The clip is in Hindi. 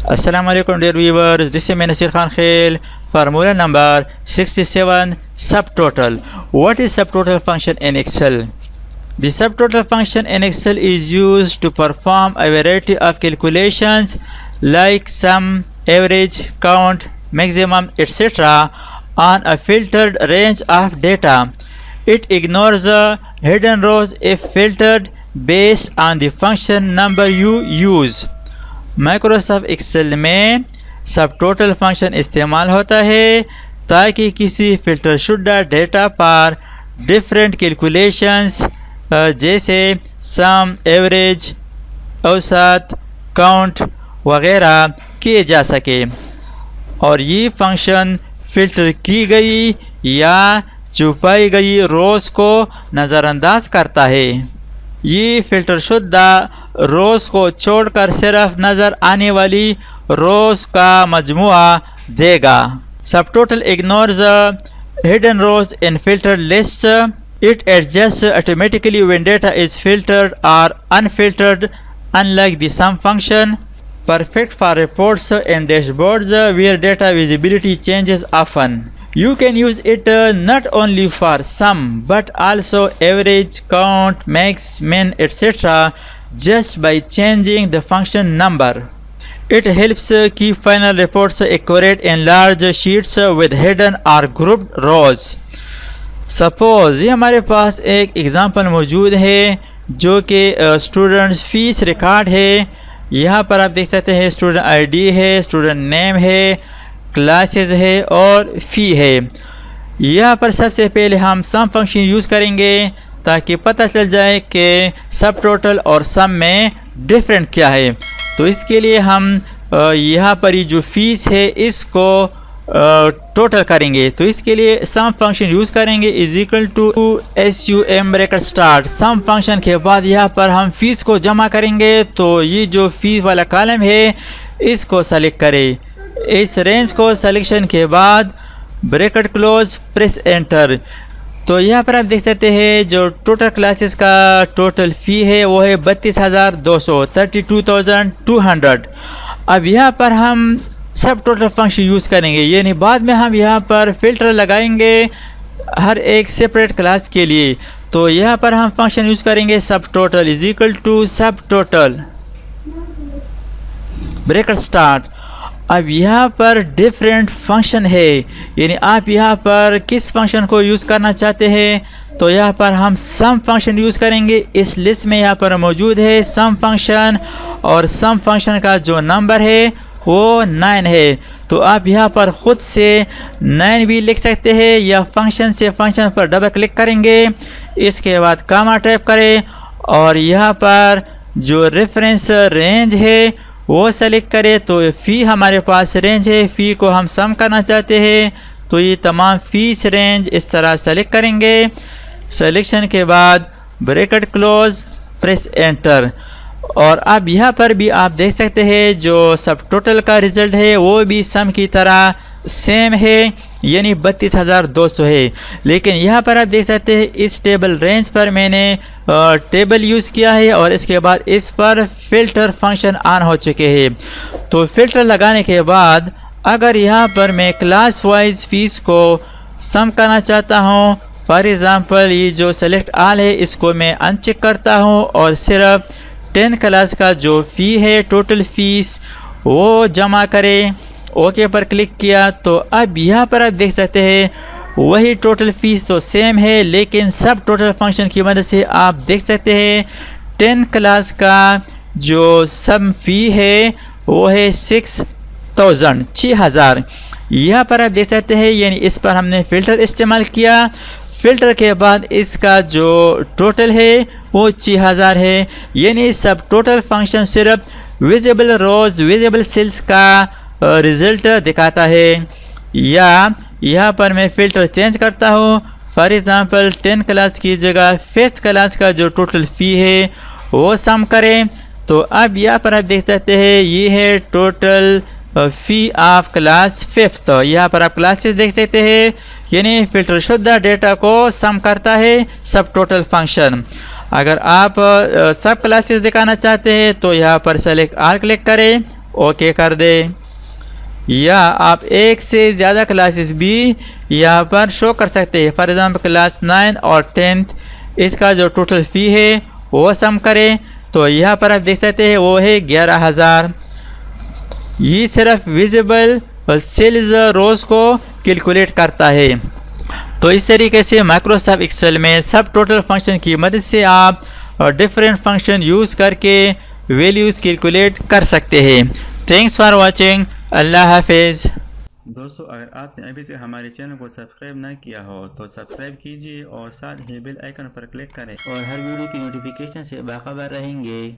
Assalamualaikum dear viewers, this is Nasir Khan Khail. Formula number 67, subtotal. What is subtotal function in Excel? The subtotal function in Excel is used to perform a variety of calculations like sum, average, count, maximum, etc. on a filtered range of data. It ignores the hidden rows if filtered based on the function number you use. Microsoft Excel में सब टोटल फंक्शन इस्तेमाल होता है ताकि किसी फिल्टर शुदा डेटा पर डिफरेंट कैलकुलेशंस जैसे सम, एवरेज, औसत, काउंट वगैरह किए जा सके और ये फंक्शन फ़िल्टर की गई या छुपाई गई रोज़ को नज़रअंदाज करता है। ये फ़िल्टर शुदा रोज़ को छोड़कर सिर्फ नज़र आने वाली रोज़ का मजमुआ देगा। Subtotal ignores the hidden rows in filtered lists. It adjusts automatically when data is filtered or unfiltered, unlike the sum function. Perfect for reports and dashboards where data visibility changes often. You can use it not only for sum but also average, count, max, min, etc. just by changing the function number. It helps keep final reports accurate in large sheets with hidden or grouped rows. Suppose ये हमारे पास एक एग्जांपल मौजूद है जो कि स्टूडेंट्स फीस रिकॉर्ड है। यहाँ पर आप देख सकते हैं स्टूडेंट आईडी है, स्टूडेंट नेम है, क्लासेस है और फ़ी है। यहाँ पर सबसे पहले हम सम फंक्शन यूज़ करेंगे ताकि पता चल जाए कि सब टोटल और सम में डिफरेंट क्या है। तो इसके लिए हम यहाँ पर ये जो फीस है इसको टोटल करेंगे। तो इसके लिए सम फंक्शन यूज़ करेंगे is equal to SUM bracket start. Sum function के बाद यहाँ पर हम फीस को जमा करेंगे। तो ये जो फीस वाला कॉलम है इसको सेलेक्ट करें। इस रेंज को सिलेक्शन के बाद ब्रैकेट क्लोज, प्रेस एंटर। तो यहाँ पर आप देख सकते हैं जो टोटल क्लासेस का टोटल फ़ी है वो है 32,200, 32,200। अब यहाँ पर हम सब टोटल फंक्शन यूज़ करेंगे, यानी बाद में हम यहाँ पर फ़िल्टर लगाएंगे हर एक सेपरेट क्लास के लिए। तो यहाँ पर हम फंक्शन यूज़ करेंगे सब टोटल इज इक्वल टू सब टोटल ब्रैकेट स्टार्ट। अब यहाँ पर डिफरेंट फंक्शन है, यानी आप यहाँ पर किस फंक्शन को यूज़ करना चाहते हैं। तो यहाँ पर हम सम फंक्शन यूज़ करेंगे। इस लिस्ट में यहाँ पर मौजूद है सम फंक्शन और सम फंक्शन का जो नंबर है वो 9 है। तो आप यहाँ पर ख़ुद से 9 भी लिख सकते हैं या फंक्शन से फंक्शन पर डबल क्लिक करेंगे। इसके बाद कामा टाइप करें और यहाँ पर जो रेफरेंस रेंज है वो सेलेक्ट करें। तो फ़ी हमारे पास रेंज है, फ़ी को हम सम करना चाहते हैं। तो ये तमाम फ़ीस रेंज इस तरह सेलेक्ट करेंगे। सिलेक्शन के बाद ब्रैकेट क्लोज, प्रेस एंटर। और अब यहाँ पर भी आप देख सकते हैं जो सब टोटल का रिज़ल्ट है वो भी सम की तरह सेम है, यानी 32,200 है। लेकिन यहाँ पर आप देख सकते हैं इस टेबल रेंज पर मैंने टेबल यूज़ किया है और इसके बाद इस पर फ़िल्टर फंक्शन ऑन हो चुके हैं। तो फ़िल्टर लगाने के बाद अगर यहाँ पर मैं क्लास वाइज फ़ीस को सम करना चाहता हूँ, फॉर एग्ज़ाम्पल ये जो सेलेक्ट ऑल है इसको मैं अनचेक करता हूँ और सिर्फ 10 क्लास का जो फ़ी है टोटल फ़ीस वो जमा करें। ओके पर क्लिक किया। तो अब यहाँ पर आप देख सकते हैं वही टोटल फ़ीस तो सेम है, लेकिन सब टोटल फंक्शन की मदद से आप देख सकते हैं 10 क्लास का जो सम फ़ी है वो है 6,000। यहाँ पर आप देख सकते हैं यानी इस पर हमने फ़िल्टर इस्तेमाल किया। फ़िल्टर के बाद इसका जो टोटल है वो 6,000 है, यानी सब टोटल फंक्शन सिर्फ विजिबल रोज़, विजिबल सेल्स का रिज़ल्ट दिखाता है। या यहाँ पर मैं फ़िल्टर चेंज करता हूँ, फॉर एग्ज़ाम्पल 10 क्लास की जगह 5th क्लास का जो टोटल फ़ी है वो सम करें। तो अब यहाँ पर आप देख सकते हैं ये है total fee of class 5th। यहाँ पर आप क्लासेस देख सकते हैं, यानी फ़िल्टर शुदा डेटा को सम करता है सब टोटल फंक्शन। अगर आप सब क्लासेस दिखाना चाहते हैं तो यहाँ पर सेलेक्ट ऑल क्लिक करें ओके कर दें। या आप एक से ज़्यादा क्लासेस भी यहाँ पर शो कर सकते हैं। फॉर एग्ज़ाम्पल क्लास 9 और 10th, इसका जो टोटल फ़ी है वो सम करें तो यहाँ पर आप देख सकते हैं वो है 11,000। ये सिर्फ विजिबल और सेल्स रोज़ को कैलकुलेट करता है। तो इस तरीके से माइक्रोसॉफ्ट एक्सेल में सब टोटल फंक्शन की मदद से आप डिफरेंट फंक्शन यूज़ करके वैल्यूज़ कैलकुलेट कर सकते हैं। Thanks for watching. अल्लाह हाफिज़। दोस्तों, अगर आपने अभी तक हमारे चैनल को सब्सक्राइब ना किया हो तो सब्सक्राइब कीजिए और साथ ही बेल आइकन पर क्लिक करें और हर वीडियो की नोटिफिकेशन से बाखबर रहेंगे।